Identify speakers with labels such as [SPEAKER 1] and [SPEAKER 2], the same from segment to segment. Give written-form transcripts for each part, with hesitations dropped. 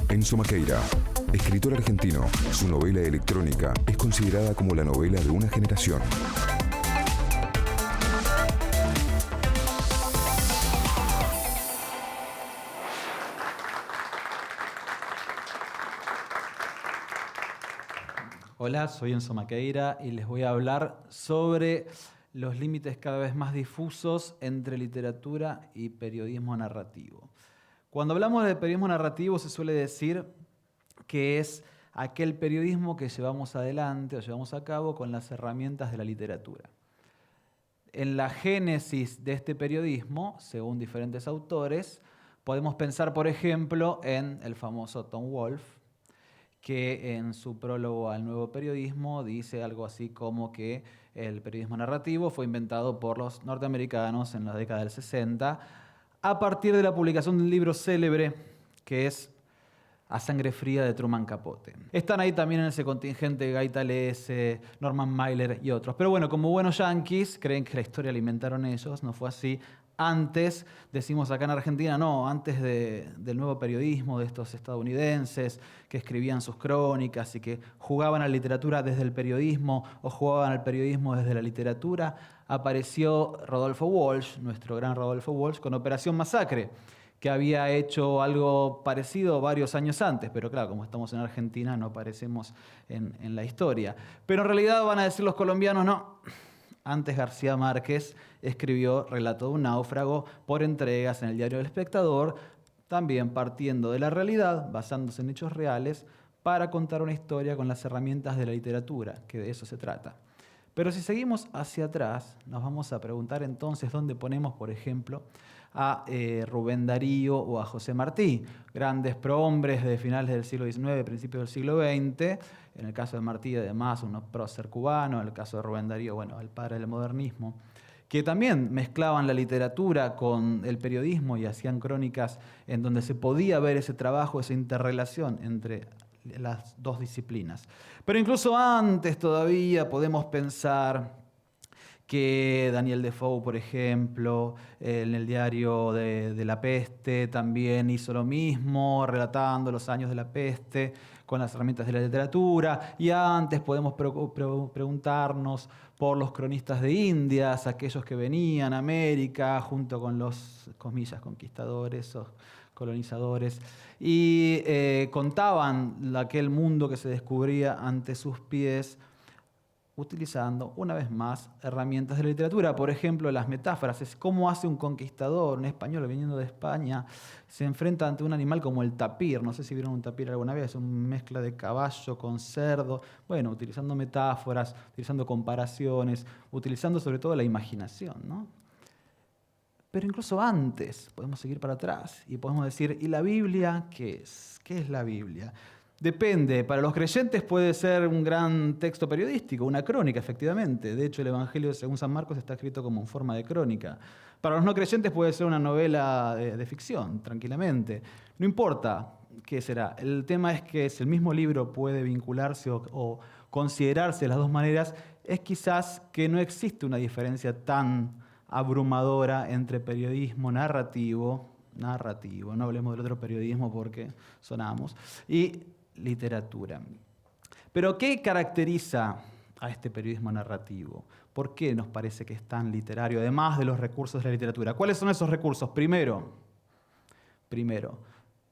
[SPEAKER 1] Enzo Maqueira, escritor argentino, su novela electrónica es considerada como la novela de una generación.
[SPEAKER 2] Hola, soy Enzo Maqueira y les voy a hablar sobre los límites cada vez más difusos entre literatura y periodismo narrativo. Cuando hablamos de periodismo narrativo se suele decir que es aquel periodismo que llevamos adelante o llevamos a cabo con las herramientas de la literatura. En la génesis de este periodismo, según diferentes autores, podemos pensar, por ejemplo, en el famoso Tom Wolfe, que en su prólogo al nuevo periodismo dice algo así como que el periodismo narrativo fue inventado por los norteamericanos en la década del 60 a partir de la publicación de un libro célebre que es A Sangre Fría de Truman Capote. Están ahí también en ese contingente Guy Talese, Norman Mailer y otros. Pero bueno, como buenos yanquis, creen que la historia la inventaron ellos, no fue así. Antes, decimos acá en Argentina, no, antes del nuevo periodismo de estos estadounidenses que escribían sus crónicas y que jugaban a la literatura desde el periodismo o jugaban al periodismo desde la literatura, apareció Rodolfo Walsh, nuestro gran Rodolfo Walsh, con Operación Masacre, que había hecho algo parecido varios años antes, pero claro, como estamos en Argentina no aparecemos en la historia. Pero en realidad van a decir los colombianos, no. Antes García Márquez escribió Relato de un náufrago por entregas en el diario El Espectador, también partiendo de la realidad, basándose en hechos reales, para contar una historia con las herramientas de la literatura, que de eso se trata. Pero si seguimos hacia atrás, nos vamos a preguntar entonces dónde ponemos, por ejemplo, a Rubén Darío o a José Martí, grandes prohombres de finales del siglo XIX, principios del siglo XX. En el caso de Martí, además, un prócer cubano. En el caso de Rubén Darío, bueno, el padre del modernismo, que también mezclaban la literatura con el periodismo y hacían crónicas en donde se podía ver ese trabajo, esa interrelación entre las dos disciplinas. Pero incluso antes todavía podemos pensar que Daniel Defoe, por ejemplo, en el diario de la peste también hizo lo mismo, relatando los años de la peste con las herramientas de la literatura. Y antes podemos preguntarnos por los cronistas de Indias, aquellos que venían a América junto con los, comillas, conquistadores o colonizadores, y contaban aquel mundo que se descubría ante sus pies, utilizando, una vez más, herramientas de la literatura. Por ejemplo, las metáforas. Es cómo hace un conquistador, un español viniendo de España, se enfrenta ante un animal como el tapir. No sé si vieron un tapir alguna vez, es una mezcla de caballo con cerdo. Bueno, utilizando metáforas, utilizando comparaciones, utilizando sobre todo la imaginación, ¿no? Pero incluso antes, podemos seguir para atrás y podemos decir, ¿y la Biblia qué es? ¿Qué es la Biblia? Depende, para los creyentes puede ser un gran texto periodístico, una crónica, efectivamente. De hecho, el Evangelio según San Marcos está escrito como en forma de crónica. Para los no creyentes puede ser una novela de ficción, tranquilamente. No importa qué será. El tema es que si el mismo libro puede vincularse o considerarse de las dos maneras, es quizás que no existe una diferencia tan abrumadora entre periodismo narrativo, no hablemos del otro periodismo porque sonamos, y literatura. Pero ¿qué caracteriza a este periodismo narrativo? ¿Por qué nos parece que es tan literario, además de los recursos de la literatura? ¿Cuáles son esos recursos? Primero,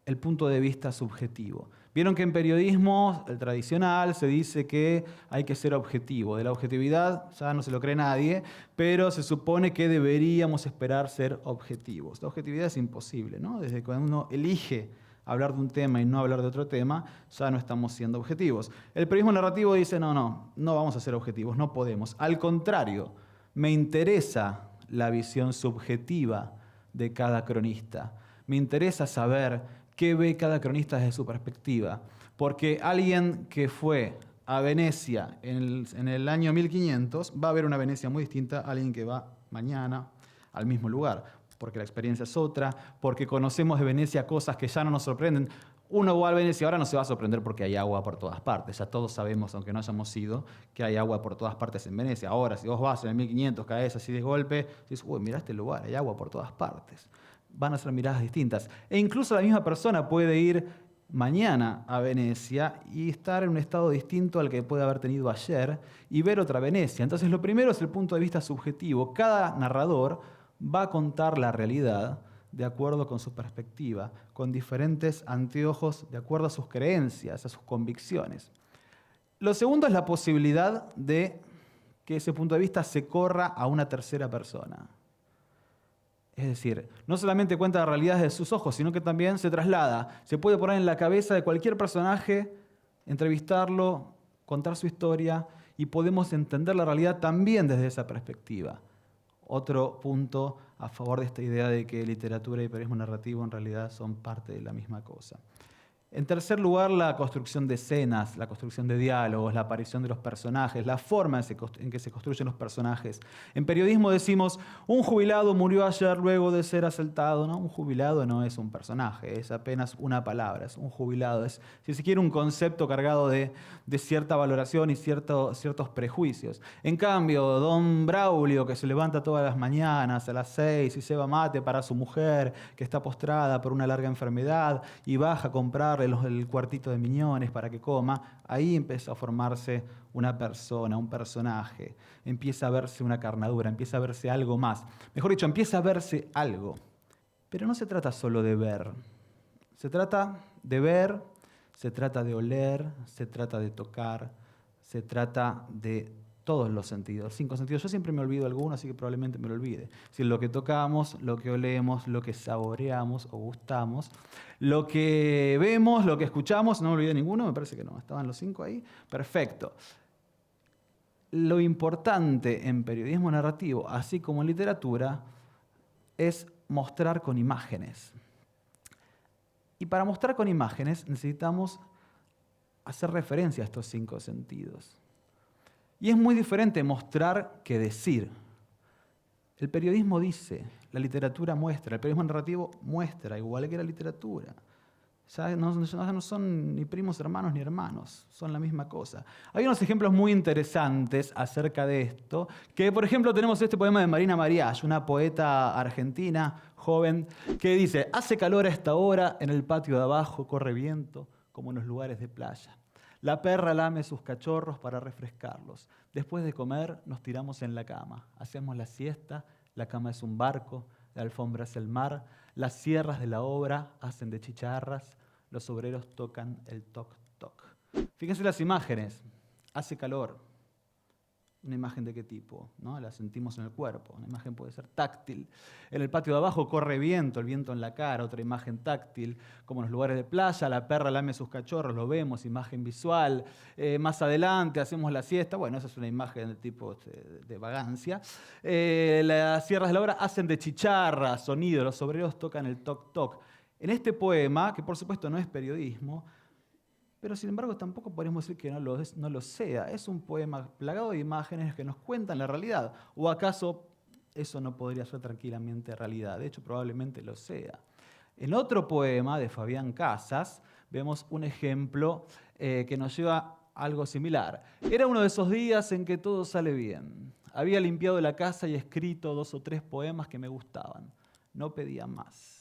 [SPEAKER 2] el punto de vista subjetivo. Vieron que en periodismo, el tradicional, se dice que hay que ser objetivo. De la objetividad ya no se lo cree nadie, pero se supone que deberíamos esperar ser objetivos. La objetividad es imposible, ¿no? Desde cuando uno elige hablar de un tema y no hablar de otro tema, ya no estamos siendo objetivos. El periodismo narrativo dice, no vamos a ser objetivos, no podemos. Al contrario, me interesa la visión subjetiva de cada cronista. Me interesa saber qué ve cada cronista desde su perspectiva. Porque alguien que fue a Venecia en el año 1500 va a ver una Venecia muy distinta a alguien que va mañana al mismo lugar. porque la experiencia es otra, porque conocemos de Venecia cosas que ya no nos sorprenden. Uno va a Venecia ahora no se va a sorprender porque hay agua por todas partes. Ya todos sabemos, aunque no hayamos ido, que hay agua por todas partes en Venecia. Ahora, si vos vas en el 1500, caes así de golpe, dices, uy, mirá este lugar, hay agua por todas partes. Van a ser miradas distintas. E incluso la misma persona puede ir mañana a Venecia y estar en un estado distinto al que puede haber tenido ayer y ver otra Venecia. Entonces, lo primero es el punto de vista subjetivo. Cada narrador va a contar la realidad de acuerdo con su perspectiva, con diferentes anteojos, de acuerdo a sus creencias, a sus convicciones. Lo segundo es la posibilidad de que ese punto de vista se corra a una tercera persona. Es decir, no solamente cuenta la realidad de sus ojos, sino que también se traslada. Se puede poner en la cabeza de cualquier personaje, entrevistarlo, contar su historia, y podemos entender la realidad también desde esa perspectiva. Otro punto a favor de esta idea de que literatura y periodismo narrativo en realidad son parte de la misma cosa. En tercer lugar, la construcción de escenas, la construcción de diálogos, la aparición de los personajes, la forma en que se construyen los personajes. En periodismo decimos, un jubilado murió ayer luego de ser asaltado. ¿No? Un jubilado no es un personaje, es apenas una palabra, es un jubilado. Es, si se quiere, un concepto cargado de cierta valoración y ciertos prejuicios. En cambio, don Braulio, que se levanta todas las mañanas a las 6 y ceba mate para su mujer, que está postrada por una larga enfermedad, y baja a comprar el cuartito de miñones para que coma, ahí empieza a formarse una persona, un personaje. Empieza a verse una carnadura, empieza a verse algo más. Mejor dicho, empieza a verse algo. Pero no se trata solo de ver. Se trata de ver, se trata de oler, se trata de tocar, se trata de todos los sentidos, 5 sentidos. Yo siempre me olvido alguno, así que probablemente me lo olvide. Si lo que tocamos, lo que olemos, lo que saboreamos o gustamos, lo que vemos, lo que escuchamos, no me olvidé ninguno, me parece que no, estaban los 5 ahí. Perfecto. Lo importante en periodismo narrativo, así como en literatura, es mostrar con imágenes. Y para mostrar con imágenes necesitamos hacer referencia a estos 5 sentidos. Y es muy diferente mostrar que decir. El periodismo dice, la literatura muestra, el periodismo narrativo muestra, igual que la literatura. Ya no son ni primos hermanos ni hermanos, son la misma cosa. Hay unos ejemplos muy interesantes acerca de esto, que por ejemplo tenemos este poema de Marina Mariach, una poeta argentina, joven, que dice, hace calor a esta hora, en el patio de abajo corre viento, como en los lugares de playa. La perra lame sus cachorros para refrescarlos. Después de comer nos tiramos en la cama. Hacemos la siesta, la cama es un barco, la alfombra es el mar, las sierras de la obra hacen de chicharras, los obreros tocan el toc-toc. Fíjense las imágenes. Hace calor. ¿Una imagen de qué tipo? ¿No? La sentimos en el cuerpo. Una imagen puede ser táctil. En el patio de abajo corre viento, el viento en la cara, otra imagen táctil. Como en los lugares de playa, la perra lame sus cachorros, lo vemos, imagen visual. Más adelante hacemos la siesta. Bueno, esa es una imagen de tipo de vagancia. Las sierras de la obra hacen de chicharra, sonido. Los obreros tocan el toc-toc. En este poema, que por supuesto no es periodismo, pero sin embargo tampoco podemos decir que no lo sea. Es un poema plagado de imágenes que nos cuentan la realidad. ¿O acaso eso no podría ser tranquilamente realidad? De hecho, probablemente lo sea. En otro poema de Fabián Casas vemos un ejemplo que nos lleva a algo similar. Era uno de esos días en que todo sale bien. Había limpiado la casa y escrito 2 o 3 poemas que me gustaban. No pedía más.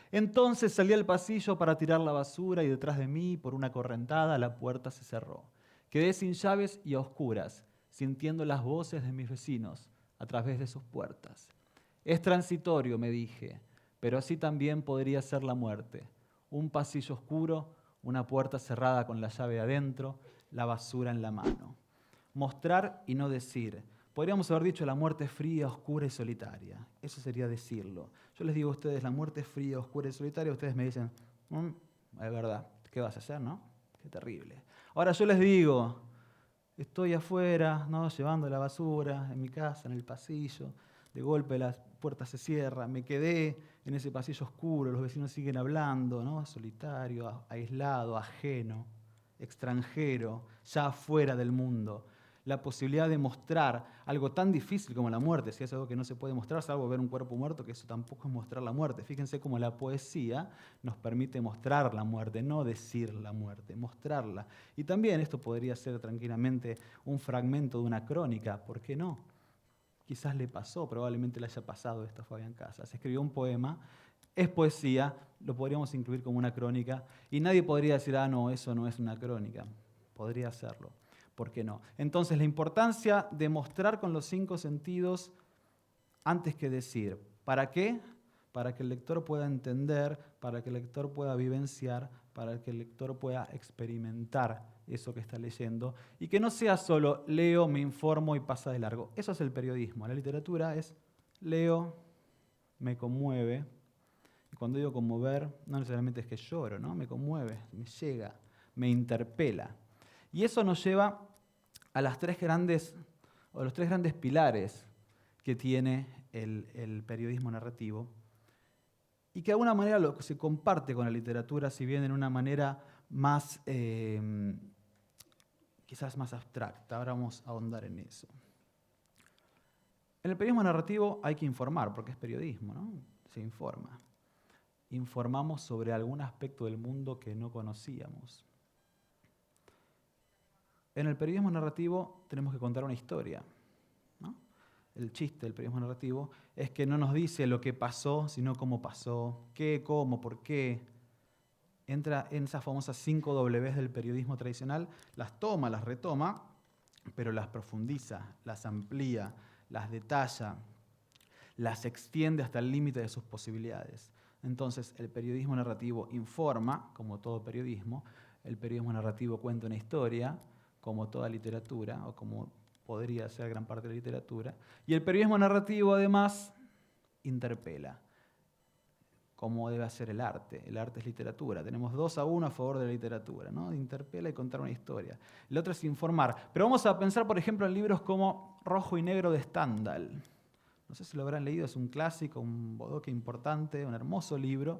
[SPEAKER 2] Entonces salí al pasillo para tirar la basura y detrás de mí, por una correntada, la puerta se cerró. Quedé sin llaves y a oscuras, sintiendo las voces de mis vecinos a través de sus puertas. Es transitorio, me dije, pero así también podría ser la muerte. Un pasillo oscuro, una puerta cerrada con la llave adentro, la basura en la mano. Mostrar y no decir. Podríamos haber dicho la muerte es fría, oscura y solitaria. Eso sería decirlo. Yo les digo a ustedes, la muerte es fría, oscura y solitaria. Ustedes me dicen, es verdad, ¿qué vas a hacer, no? Qué terrible. Ahora yo les digo, estoy afuera, ¿no? Llevando la basura en mi casa, en el pasillo. De golpe la puerta se cierra. Me quedé en ese pasillo oscuro. Los vecinos siguen hablando, ¿no? Solitario, aislado, ajeno, extranjero, ya afuera del mundo. la posibilidad de mostrar algo tan difícil como la muerte, si es algo que no se puede mostrar, salvo ver un cuerpo muerto, que eso tampoco es mostrar la muerte. Fíjense cómo la poesía nos permite mostrar la muerte, no decir la muerte, mostrarla. Y también esto podría ser tranquilamente un fragmento de una crónica, ¿por qué no? Quizás le pasó, probablemente le haya pasado esto a Fabián Casas. Escribió un poema, es poesía, lo podríamos incluir como una crónica, y nadie podría decir, no, eso no es una crónica. Podría hacerlo, ¿por qué no? Entonces, la importancia de mostrar con los 5 sentidos antes que decir. ¿Para qué? Para que el lector pueda entender, para que el lector pueda vivenciar, para que el lector pueda experimentar eso que está leyendo, y que no sea solo leo, me informo y pasa de largo. Eso es el periodismo. La literatura es leo, me conmueve, y cuando digo conmover, no necesariamente es que lloro, ¿no? Me conmueve, me llega, me interpela. Y eso nos lleva a los 3 grandes pilares que tiene el periodismo narrativo, y que de alguna manera lo que se comparte con la literatura, si bien en una manera más, quizás más abstracta. Ahora vamos a ahondar en eso. En el periodismo narrativo hay que informar, porque es periodismo, ¿no? Se informa. Informamos sobre algún aspecto del mundo que no conocíamos. En el periodismo narrativo tenemos que contar una historia, ¿no? El chiste del periodismo narrativo es que no nos dice lo que pasó, sino cómo pasó, qué, cómo, por qué. Entra en esas famosas 5 Ws del periodismo tradicional, las toma, las retoma, pero las profundiza, las amplía, las detalla, las extiende hasta el límite de sus posibilidades. Entonces, el periodismo narrativo informa, como todo periodismo, el periodismo narrativo cuenta una historia, como toda literatura, o como podría ser gran parte de la literatura, y el periodismo narrativo, además, interpela, como debe hacer el arte. El arte es literatura. Tenemos 2-1 a favor de la literatura, ¿no? Interpela y contar una historia. El otro es informar. Pero vamos a pensar, por ejemplo, en libros como Rojo y Negro de Stendhal. No sé si lo habrán leído, es un clásico, un bodoque importante, un hermoso libro,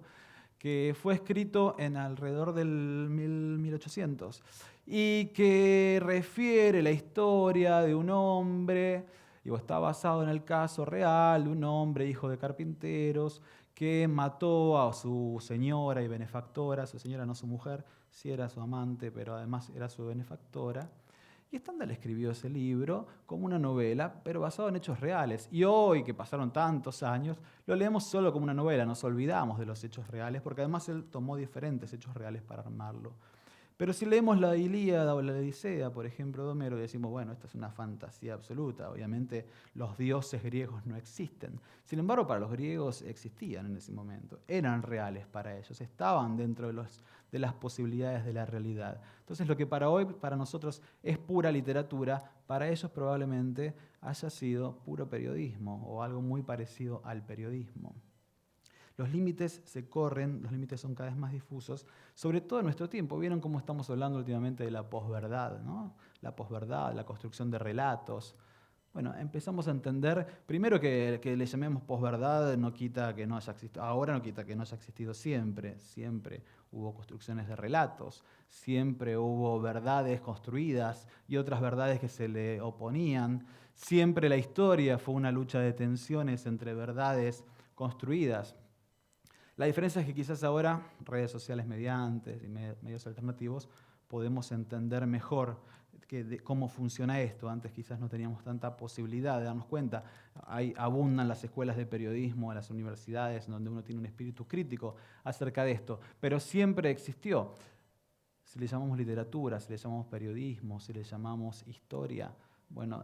[SPEAKER 2] que fue escrito en alrededor del 1800 y que refiere la historia de un hombre, está basado en el caso real de un hombre, hijo de carpinteros, que mató a su señora y benefactora, su señora no su mujer, sí era su amante, pero además era su benefactora. Y Stendhal escribió ese libro como una novela, pero basado en hechos reales. Y hoy, que pasaron tantos años, lo leemos solo como una novela, nos olvidamos de los hechos reales, porque además él tomó diferentes hechos reales para armarlo. Pero si leemos la Ilíada o la Odisea, por ejemplo, de Homero, decimos, bueno, esta es una fantasía absoluta. Obviamente los dioses griegos no existen. Sin embargo, para los griegos existían en ese momento. Eran reales para ellos, estaban dentro de las posibilidades de la realidad. Entonces, lo que para hoy, para nosotros, es pura literatura, para ellos probablemente haya sido puro periodismo o algo muy parecido al periodismo. Los límites se corren, los límites son cada vez más difusos, sobre todo en nuestro tiempo. ¿Vieron cómo estamos hablando últimamente de la posverdad, ¿no? La posverdad, la construcción de relatos. Bueno, empezamos a entender, primero que le llamemos posverdad no quita que no haya existido, ahora no quita que no haya existido siempre, siempre hubo construcciones de relatos, siempre hubo verdades construidas y otras verdades que se le oponían, siempre la historia fue una lucha de tensiones entre verdades construidas. La diferencia es que quizás ahora, redes sociales mediantes y medios alternativos, podemos entender mejor cómo funciona esto. Antes quizás no teníamos tanta posibilidad de darnos cuenta. Abundan las escuelas de periodismo, las universidades, donde uno tiene un espíritu crítico acerca de esto, pero siempre existió. Si le llamamos literatura, si le llamamos periodismo, si le llamamos historia, bueno,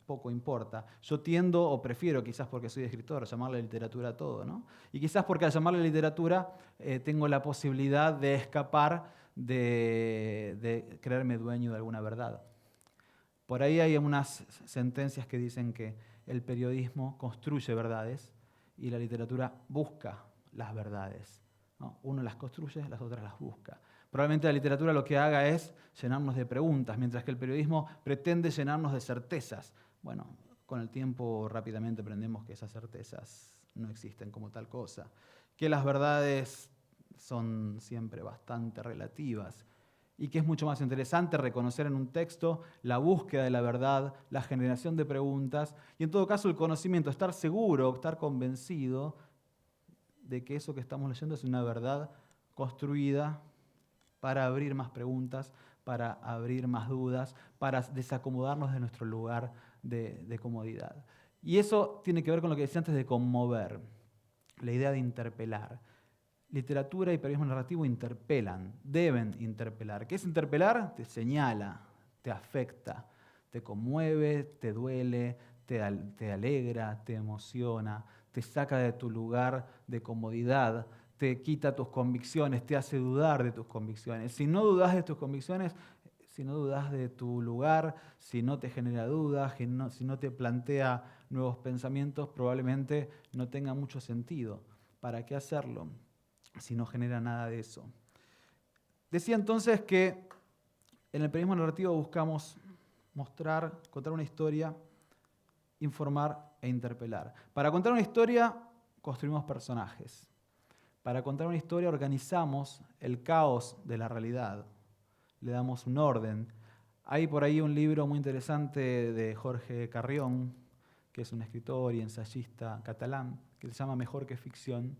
[SPEAKER 2] poco importa. Yo tiendo, o prefiero, quizás porque soy escritor, llamarle literatura a todo, ¿no? Y quizás porque al llamarle literatura tengo la posibilidad de escapar de creerme dueño de alguna verdad. Por ahí hay unas sentencias que dicen que el periodismo construye verdades y la literatura busca las verdades, ¿no? Uno las construye, las otras las busca. Probablemente la literatura lo que haga es llenarnos de preguntas, mientras que el periodismo pretende llenarnos de certezas. Bueno, con el tiempo rápidamente aprendemos que esas certezas no existen como tal cosa, que las verdades son siempre bastante relativas y que es mucho más interesante reconocer en un texto la búsqueda de la verdad, la generación de preguntas y en todo caso el conocimiento, estar seguro, estar convencido de que eso que estamos leyendo es una verdad construida para abrir más preguntas, para abrir más dudas, para desacomodarnos de nuestro lugar de comodidad. Y eso tiene que ver con lo que decía antes de conmover, la idea de interpelar. Literatura y periodismo narrativo interpelan, deben interpelar. ¿Qué es interpelar? Te señala, te afecta, te conmueve, te duele, te alegra, te emociona, te saca de tu lugar de comodidad, te quita tus convicciones, te hace dudar de tus convicciones. Si no dudas de tus convicciones, si no dudas de tu lugar, si no te genera dudas, si no te plantea nuevos pensamientos, probablemente no tenga mucho sentido. ¿Para qué hacerlo si no genera nada de eso? Decía entonces que en el periodismo narrativo buscamos mostrar, contar una historia, informar e interpelar. Para contar una historia construimos personajes. Para contar una historia organizamos el caos de la realidad. Le damos un orden. Hay por ahí un libro muy interesante de Jorge Carrión, que es un escritor y ensayista catalán, que se llama Mejor que ficción,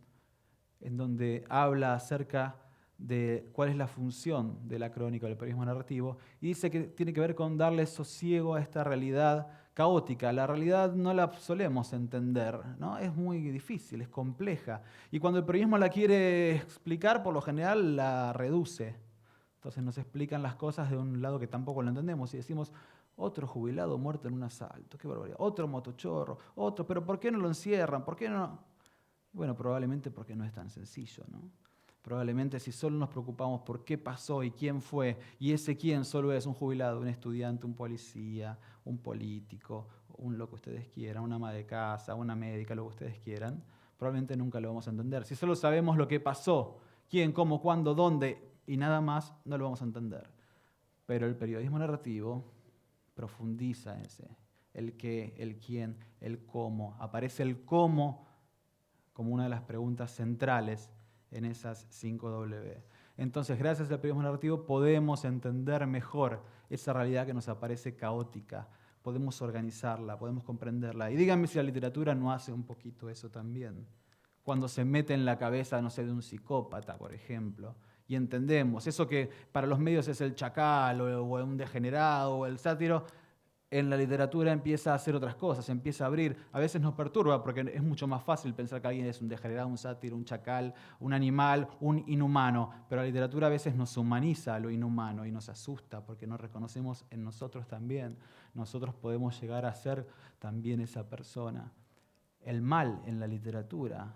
[SPEAKER 2] en donde habla acerca de cuál es la función de la crónica del periodismo narrativo, y dice que tiene que ver con darle sosiego a esta realidad caótica. La realidad no la solemos entender, ¿no? Es muy difícil, es compleja, y cuando el periodismo la quiere explicar, por lo general la reduce. Entonces nos explican las cosas de un lado que tampoco lo entendemos y decimos, otro jubilado muerto en un asalto, qué barbaridad, otro motochorro, otro, pero ¿por qué no lo encierran? ¿Por qué no? Bueno, probablemente porque no es tan sencillo, ¿no? Probablemente si solo nos preocupamos por qué pasó y quién fue, y ese quién solo es un jubilado, un estudiante, un policía, un político, lo que ustedes quieran, una ama de casa, una médica, lo que ustedes quieran, probablemente nunca lo vamos a entender. Si solo sabemos lo que pasó, quién, cómo, cuándo, dónde y nada más, no lo vamos a entender. Pero el periodismo narrativo profundiza en ese, el qué, el quién, el cómo. Aparece el cómo como una de las preguntas centrales en esas 5W. Entonces, gracias al periodismo narrativo podemos entender mejor esa realidad que nos aparece caótica, podemos organizarla, podemos comprenderla. Y díganme si la literatura no hace un poquito eso también. Cuando se mete en la cabeza, no sé, de un psicópata, por ejemplo, y entendemos eso que para los medios es el chacal o un degenerado o el sátiro, en la literatura empieza a hacer otras cosas, empieza a abrir. A veces nos perturba porque es mucho más fácil pensar que alguien es un degenerado, un sátiro, un chacal, un animal, un inhumano. Pero la literatura a veces nos humaniza a lo inhumano y nos asusta porque nos reconocemos en nosotros también. Nosotros podemos llegar a ser también esa persona. El mal en la literatura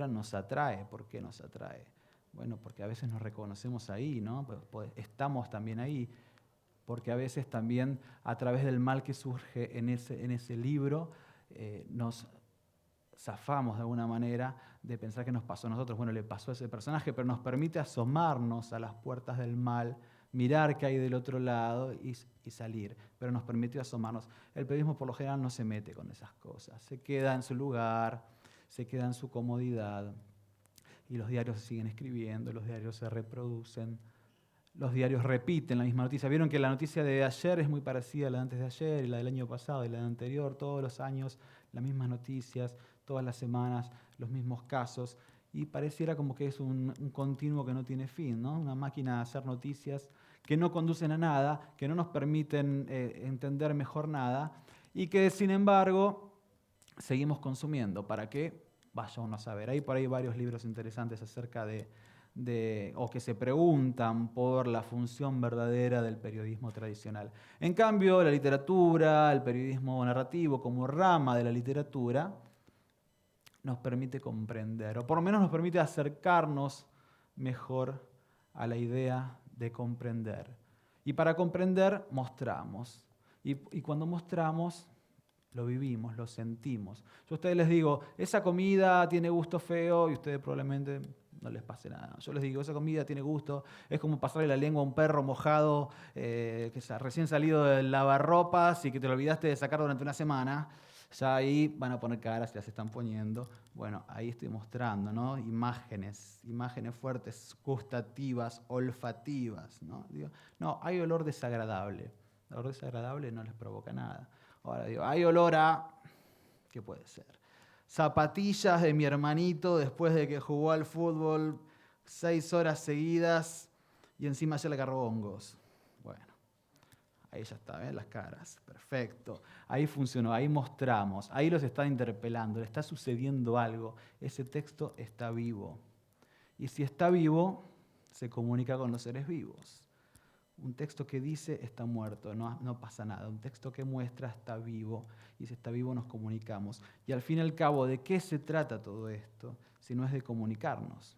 [SPEAKER 2] nos atrae. ¿Por qué nos atrae? Bueno, porque a veces nos reconocemos ahí, ¿no? Pues estamos también ahí. Porque a veces también a través del mal que surge en ese libro nos zafamos de alguna manera de pensar que nos pasó a nosotros. Bueno, le pasó a ese personaje, pero nos permite asomarnos a las puertas del mal, mirar qué hay del otro lado y salir, pero nos permitió asomarnos. El periodismo por lo general no se mete con esas cosas, se queda en su lugar, se queda en su comodidad y los diarios se siguen escribiendo, los diarios se reproducen. Los diarios repiten la misma noticia. Vieron que la noticia de ayer es muy parecida a la de antes de ayer, y la del año pasado, y la del anterior, todos los años, las mismas noticias, todas las semanas, los mismos casos, y pareciera como que es un continuo que no tiene fin, ¿no? Una máquina de hacer noticias que no conducen a nada, que no nos permiten entender mejor nada, y que sin embargo seguimos consumiendo. ¿Para qué? Vaya uno a saber. Hay por ahí varios libros interesantes acerca o que se preguntan por la función verdadera del periodismo tradicional. En cambio, la literatura, el periodismo narrativo como rama de la literatura, nos permite comprender, o por lo menos nos permite acercarnos mejor a la idea de comprender. Y para comprender, mostramos. Y cuando mostramos, lo vivimos, lo sentimos. Yo a ustedes les digo, esa comida tiene gusto feo, y ustedes probablemente no les pase nada. Yo les digo, esa comida tiene gusto, es como pasarle la lengua a un perro mojado que está recién salido del lavarropas y que te lo olvidaste de sacar durante una semana. Ya ahí van a poner caras, si las están poniendo. Bueno, ahí estoy mostrando, ¿no? Imágenes fuertes, gustativas, olfativas, ¿no? Digo, no, hay olor desagradable. El olor desagradable no les provoca nada. Ahora digo, hay olor a... ¿Qué puede ser? Zapatillas de mi hermanito después de que jugó al fútbol 6 horas seguidas y encima ya le agarró hongos. Bueno, ahí ya está, ¿ven? Las caras. Perfecto. Ahí funcionó, ahí mostramos, ahí los están interpelando, le está sucediendo algo. Ese texto está vivo. Y si está vivo, se comunica con los seres vivos. Un texto que dice está muerto, no pasa nada. Un texto que muestra está vivo, y si está vivo nos comunicamos. Y al fin y al cabo, ¿de qué se trata todo esto? Si no es de comunicarnos,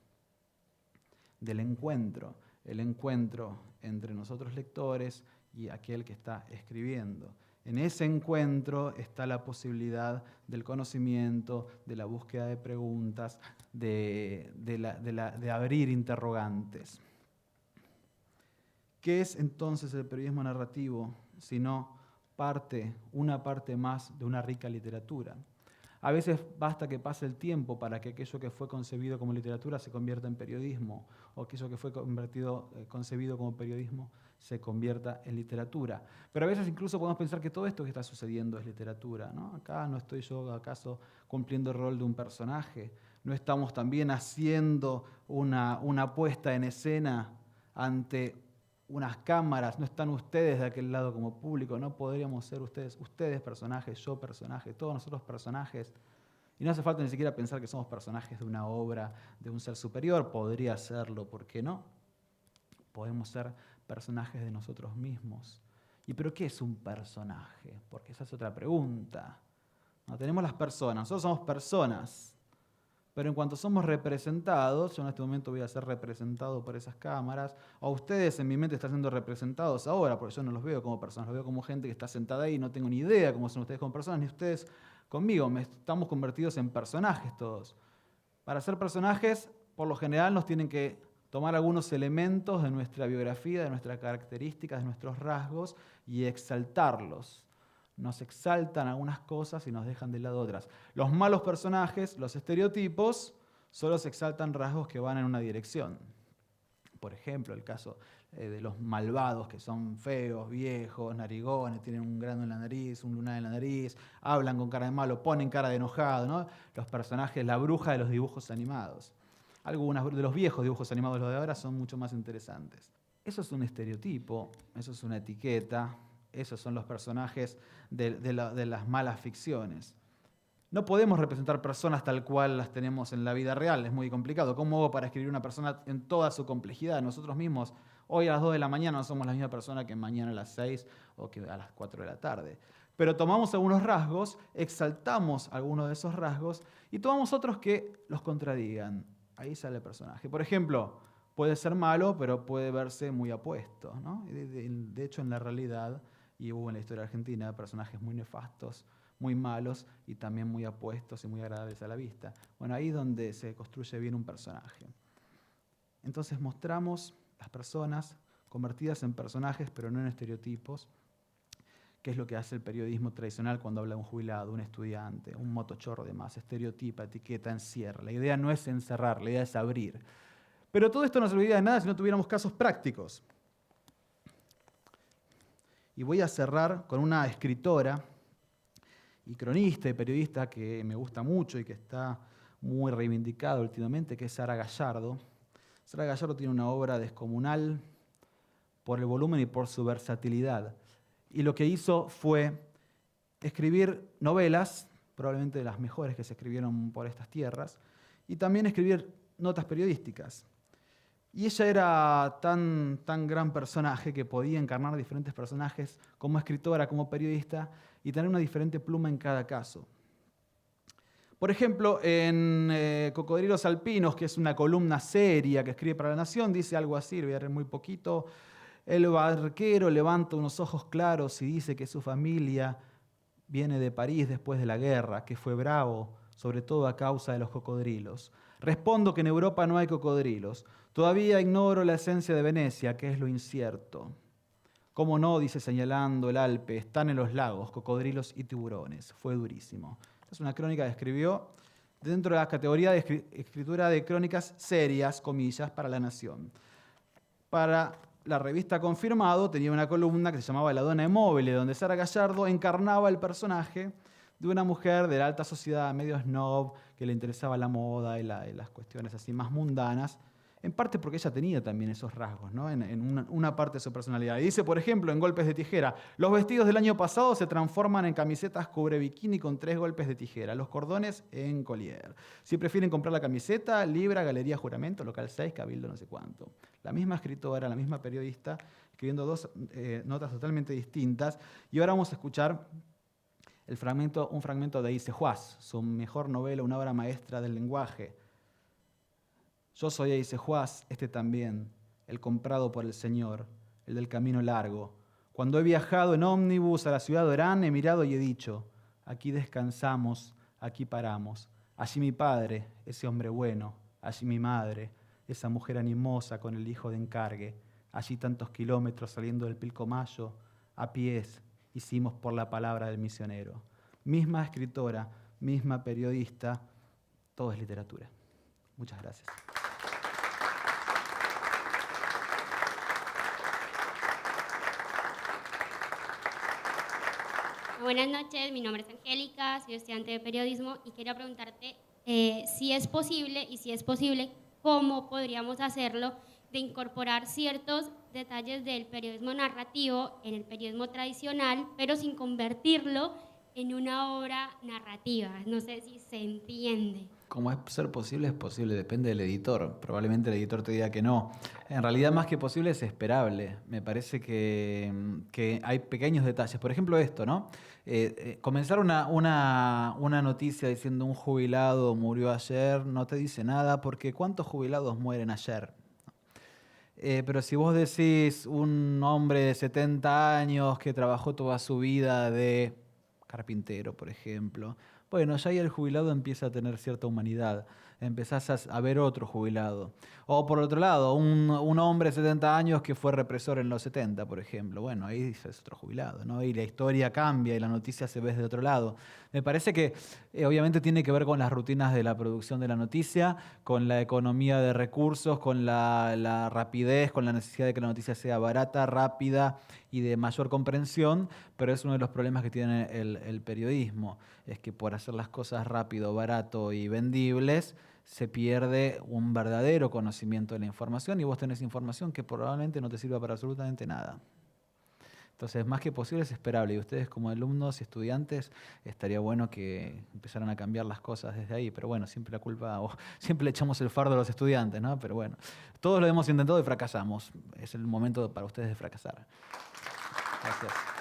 [SPEAKER 2] del encuentro, el encuentro entre nosotros lectores y aquel que está escribiendo. En ese encuentro está la posibilidad del conocimiento, de la búsqueda de preguntas, de abrir interrogantes. ¿Qué es entonces el periodismo narrativo, sino una parte más de una rica literatura? A veces basta que pase el tiempo para que aquello que fue concebido como literatura se convierta en periodismo, o aquello que fue concebido como periodismo se convierta en literatura. Pero a veces incluso podemos pensar que todo esto que está sucediendo es literatura, ¿no? Acá no estoy yo acaso cumpliendo el rol de un personaje, no estamos también haciendo una puesta en escena ante unas cámaras, no están ustedes de aquel lado como público, no podríamos ser ustedes personajes, yo personaje, todos nosotros personajes. Y no hace falta ni siquiera pensar que somos personajes de una obra, de un ser superior, podría serlo, ¿por qué no? Podemos ser personajes de nosotros mismos. ¿Y pero qué es un personaje? Porque esa es otra pregunta. No, tenemos las personas, nosotros somos personas. Pero en cuanto somos representados, yo en este momento voy a ser representado por esas cámaras, o ustedes en mi mente están siendo representados ahora, porque yo no los veo como personas, los veo como gente que está sentada ahí y no tengo ni idea cómo son ustedes como personas, ni ustedes conmigo. Estamos convertidos en personajes todos. Para ser personajes, por lo general nos tienen que tomar algunos elementos de nuestra biografía, de nuestras características, de nuestros rasgos y exaltarlos. Nos exaltan algunas cosas y nos dejan de lado otras. Los malos personajes, los estereotipos, solo se exaltan rasgos que van en una dirección. Por ejemplo, el caso de los malvados, que son feos, viejos, narigones, tienen un grano en la nariz, un lunar en la nariz, hablan con cara de malo, ponen cara de enojado, ¿no? Los personajes, la bruja de los dibujos animados. Algunos de los viejos dibujos animados, los de ahora, son mucho más interesantes. Eso es un estereotipo, eso es una etiqueta. Esos son los personajes de las malas ficciones. No podemos representar personas tal cual las tenemos en la vida real, es muy complicado. ¿Cómo hago para escribir una persona en toda su complejidad? Nosotros mismos, hoy a las 2 de la mañana no somos la misma persona que mañana a las 6 o que a las 4 de la tarde. Pero tomamos algunos rasgos, exaltamos algunos de esos rasgos y tomamos otros que los contradigan. Ahí sale el personaje. Por ejemplo, puede ser malo, pero puede verse muy apuesto, ¿no? De hecho, en la realidad, y hubo en la historia argentina personajes muy nefastos, muy malos y también muy apuestos y muy agradables a la vista. Bueno, ahí es donde se construye bien un personaje. Entonces mostramos las personas convertidas en personajes, pero no en estereotipos, que es lo que hace el periodismo tradicional cuando habla de un jubilado, un estudiante, un motochorro de más, estereotipa, etiqueta, encierra. La idea no es encerrar, la idea es abrir. Pero todo esto no serviría de nada si no tuviéramos casos prácticos. Y voy a cerrar con una escritora y cronista y periodista que me gusta mucho y que está muy reivindicada últimamente, que es Sara Gallardo. Sara Gallardo tiene una obra descomunal por el volumen y por su versatilidad. Y lo que hizo fue escribir novelas, probablemente de las mejores que se escribieron por estas tierras, y también escribir notas periodísticas. Y ella era tan gran personaje que podía encarnar diferentes personajes como escritora, como periodista, y tener una diferente pluma en cada caso. Por ejemplo, en Cocodrilos Alpinos, que es una columna seria que escribe para La Nación, dice algo así, lo voy a leer muy poquito. El barquero levanta unos ojos claros y dice que su familia viene de París después de la guerra, que fue bravo, sobre todo a causa de los cocodrilos. Respondo que en Europa no hay cocodrilos. Todavía ignoro la esencia de Venecia, que es lo incierto. ¿Cómo no?, dice señalando el Alpe, están en los lagos, cocodrilos y tiburones. Fue durísimo. Esta es una crónica que escribió dentro de la categoría de escritura de crónicas serias, comillas, para La Nación. Para la revista Confirmado tenía una columna que se llamaba La Donna Mobile, donde Sara Gallardo encarnaba el personaje de una mujer de la alta sociedad, medio snob, que le interesaba la moda y las cuestiones así más mundanas, en parte porque ella tenía también esos rasgos, ¿no?, en una parte de su personalidad. Y dice, por ejemplo, en Golpes de Tijera, los vestidos del año pasado se transforman en camisetas cubre bikini con 3 golpes de tijera, los cordones en collier. Si prefieren comprar la camiseta, Libra, Galería Juramento, Local 6, Cabildo, no sé cuánto. La misma escritora, la misma periodista, escribiendo 2 notas totalmente distintas. Y ahora vamos a escuchar un fragmento de Eise Juaz, su mejor novela, una obra maestra del lenguaje. Yo soy Eise Juaz, este también, el comprado por el Señor, el del camino largo. Cuando he viajado en ómnibus a la ciudad de Orán, he mirado y he dicho, aquí descansamos, aquí paramos. Allí mi padre, ese hombre bueno, allí mi madre, esa mujer animosa con el hijo de encargue. Allí tantos kilómetros saliendo del Pilcomayo, a pies, hicimos por la palabra del misionero. Misma escritora, misma periodista, todo es literatura. Muchas gracias.
[SPEAKER 3] Buenas noches, mi nombre es Angélica, soy estudiante de periodismo y quería preguntarte si es posible y si es posible, cómo podríamos hacerlo de incorporar ciertos detalles del periodismo narrativo en el periodismo tradicional, pero sin convertirlo en una obra narrativa. No sé si se entiende.
[SPEAKER 2] Como es posible, depende del editor. Probablemente el editor te diga que no. En realidad, más que posible, es esperable. Me parece que hay pequeños detalles. Por ejemplo, esto, ¿no? Comenzar una noticia diciendo un jubilado murió ayer no te dice nada, porque ¿cuántos jubilados mueren ayer? Pero si vos decís un hombre de 70 años que trabajó toda su vida de carpintero, por ejemplo, bueno, ya ahí el jubilado empieza a tener cierta humanidad. Empezás a ver otro jubilado. O por otro lado, un hombre de 70 años que fue represor en los 70, por ejemplo. Bueno, ahí es otro jubilado, ¿no? Y la historia cambia y la noticia se ve desde otro lado. Me parece que obviamente tiene que ver con las rutinas de la producción de la noticia, con la economía de recursos, con la rapidez, con la necesidad de que la noticia sea barata, rápida y de mayor comprensión, pero es uno de los problemas que tiene el periodismo, es que por hacer las cosas rápido, barato y vendibles, se pierde un verdadero conocimiento de la información y vos tenés información que probablemente no te sirva para absolutamente nada. Entonces, más que posible, es esperable. Y ustedes como alumnos y estudiantes, estaría bueno que empezaran a cambiar las cosas desde ahí. Pero bueno, siempre siempre le echamos el fardo a los estudiantes, ¿no? Pero bueno, todos lo hemos intentado y fracasamos. Es el momento para ustedes de fracasar. Gracias.